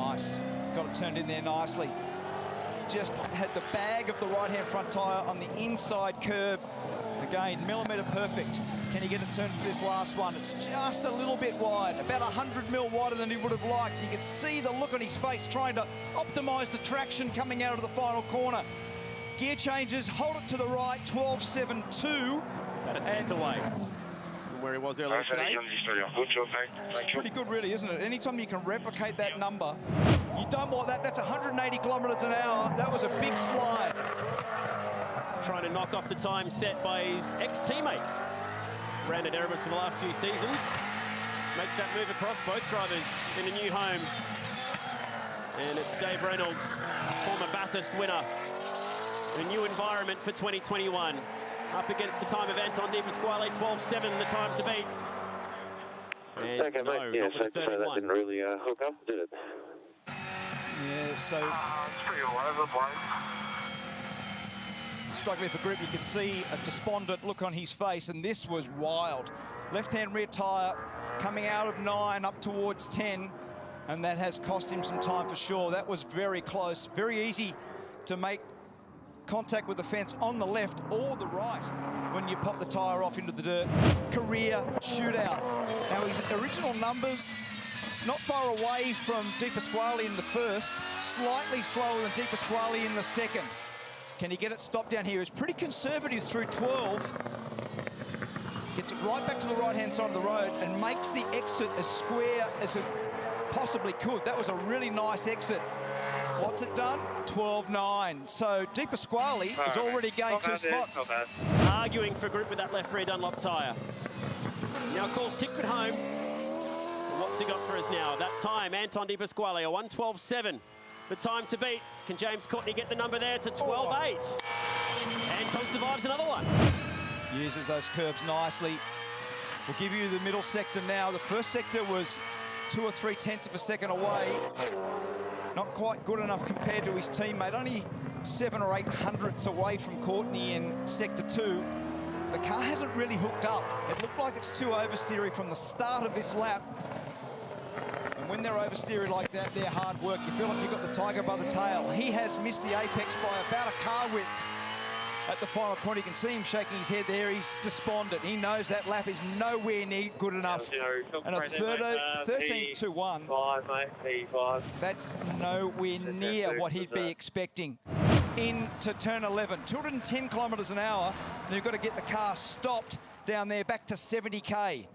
nice. Got it turned in there nicely. Just had the bag of the right-hand front tyre on the inside curb. Again, millimetre perfect. Can he get it turned for this last one? It's just a little bit wide, about 100 mil wider than he would have liked. You can see the look on his face trying to optimise the traction coming out of the final corner. Gear changes, hold it to the right, 12.72. About a tenth away from where he was earlier today. It's pretty good really, isn't it? Anytime you can replicate that number, you don't want that. That's 180 kilometres an hour. That was a big slide. Trying to knock off the time set by his ex-teammate, Brandon Erebus, for the last few seasons. Makes that move across, both drivers in a new home. And it's Dave Reynolds, former Bathurst winner. A new environment for 2021. Up against the time of Anton De Pasquale, 12.7 the time to beat. And okay, no, mate. Yeah, not with a that 31. didn't really hook up, did it? Yeah, so It's pretty all over the place. struggling for grip. You could see a despondent look on his face, and this was wild. Left-hand rear tyre coming out of 9 up towards 10, and that has cost him some time for sure. That was very close. Very easy to make contact with the fence on the left or the right when you pop the tyre off into the dirt. Career shootout. Now his original numbers not far away from De Pasquale in the first, slightly slower than De Pasquale in the second. Can he get it stopped down here? He's pretty conservative through 12. Gets it right back to the right-hand side of the road and makes the exit as square as it possibly could. That was a really nice exit. What's it done? 12.9. So De Pasquale has already gained 2 spots. Not bad. Arguing for grip with that left rear Dunlop tyre. Now calls Tickford home. What's he got for us now? That time, Anton De Pasquale, a 1.12.7. The time to beat. Can James Courtney get the number there to 12.8? Anton survives another one. Uses those curbs nicely. We'll give you the middle sector now. The first sector was 2 or 3 tenths of a second away. Not quite good enough compared to his teammate. Only 7 or 8 hundredths away from Courtney in sector 2. The car hasn't really hooked up. It looked like it's too oversteery from the start of this lap. And when they're oversteery like that, they're hard work. You feel like you've got the tiger by the tail. He has missed the apex by about a car width at the final point. You can see him shaking his head there. He's despondent. He knows that lap is nowhere near good enough. And a 13.21. 5, mate. P5. That's nowhere near what he'd be expecting. Into turn 11, 210 kilometres an hour, and you've got to get the car stopped down there back to 70k.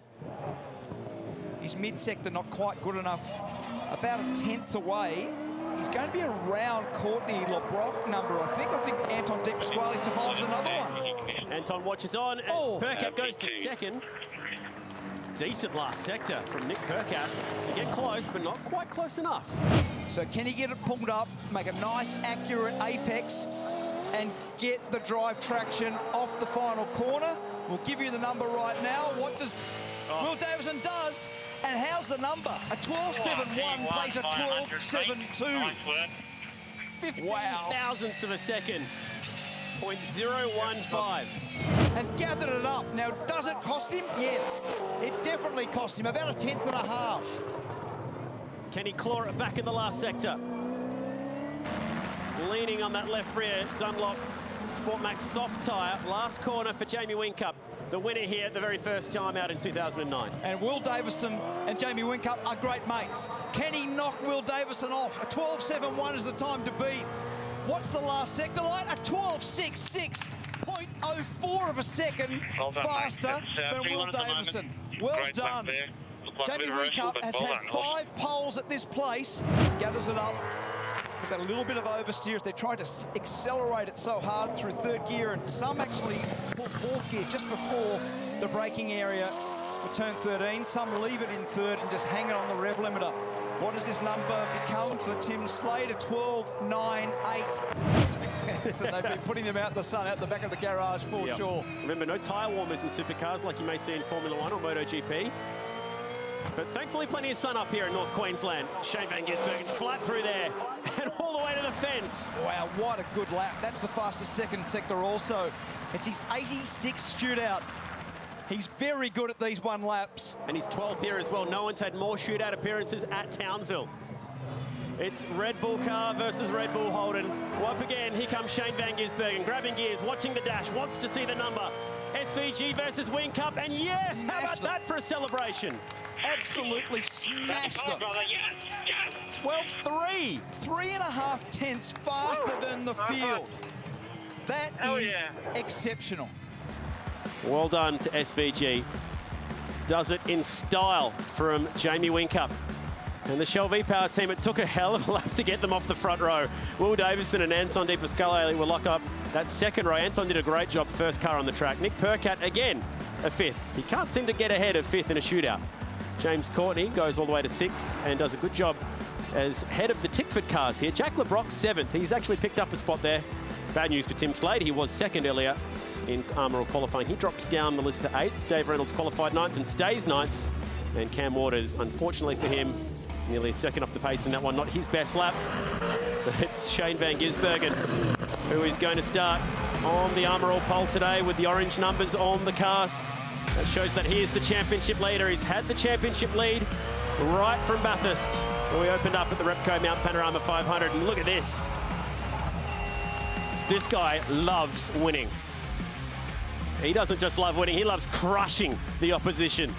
His mid-sector not quite good enough, about a tenth away. He's going to be around Courtney LeBrock number, I think. I think Anton De Pasquale survives another one. Anton watches on, and Percat goes to second. Decent last sector from Nick Percat to get close, but not quite close enough. So can he get it pumped up, make a nice, accurate apex, and get the drive traction off the final corner? We'll give you the number right now. What does Will Davison does, and how's the number? A 12.71 plays a 12.72. 15 Wow. thousandths of a second. 0.015. And gathered it up. Now, does it cost him? Yes, it definitely cost him. About a tenth and a half. Can he claw it back in the last sector? Leaning on that left rear Dunlop Sportmax soft tyre. Last corner for Jamie Whincup, the winner here the very first time out in 2009. And Will Davison and Jamie Whincup are great mates. Can he knock Will Davison off? A 12.71 is the time to beat. What's the last sector like? A 12.66. 0.04 of a second faster than Will Davison. Well done. Jamie Whincup has had 5 poles at this place. Gathers it up with a little bit of oversteer as they try to accelerate it so hard through third gear, and some actually pull fourth gear just before the braking area for turn 13. Some leave it in third and just hang it on the rev limiter. What does this number become for Tim Slade? A 12.98. So they've been putting them out in the sun, out the back of the garage for sure. Remember, no tyre warmers in supercars like you may see in Formula 1 or MotoGP. But thankfully, plenty of sun up here in North Queensland. Shane Van Gisbergen's flat through there and all the way to the fence. Wow, what a good lap. That's the fastest second sector also. It's his 86th shootout. He's very good at these 1 laps. And he's 12th here as well. No one's had more shootout appearances at Townsville. It's Red Bull car versus Red Bull Holden. Up again, here comes Shane Van Gisbergen, grabbing gears, watching the dash, wants to see the number. SVG versus Whincup, and yes, how about that for a celebration? Absolutely smashed them. 12-3. 3.5 tenths faster than the field. That is exceptional. Well done to SVG. Does it in style from Jamie Whincup. And the Shell V-Power team, it took a hell of a lap to get them off the front row. Will Davison and Anton De Pasquale will lock up that second row. Anton did a great job, first car on the track. Nick Percat, again, a fifth. He can't seem to get ahead of fifth in a shootout. James Courtney goes all the way to sixth and does a good job as head of the Tickford cars here. Jack LeBrock, seventh. He's actually picked up a spot there. Bad news for Tim Slade. He was second earlier in Armor qualifying. He drops down the list to eighth. Dave Reynolds qualified ninth and stays ninth. And Cam Waters, unfortunately for him, nearly a second off the pace in that one. Not his best lap. But it's Shane Van Gisbergen who is going to start on the Armor All pole today with the orange numbers on the cars. That shows that he is the championship leader. He's had the championship lead right from Bathurst, where we opened up at the Repco Mount Panorama 500. And look at this. This guy loves winning. He doesn't just love winning, he loves crushing the opposition.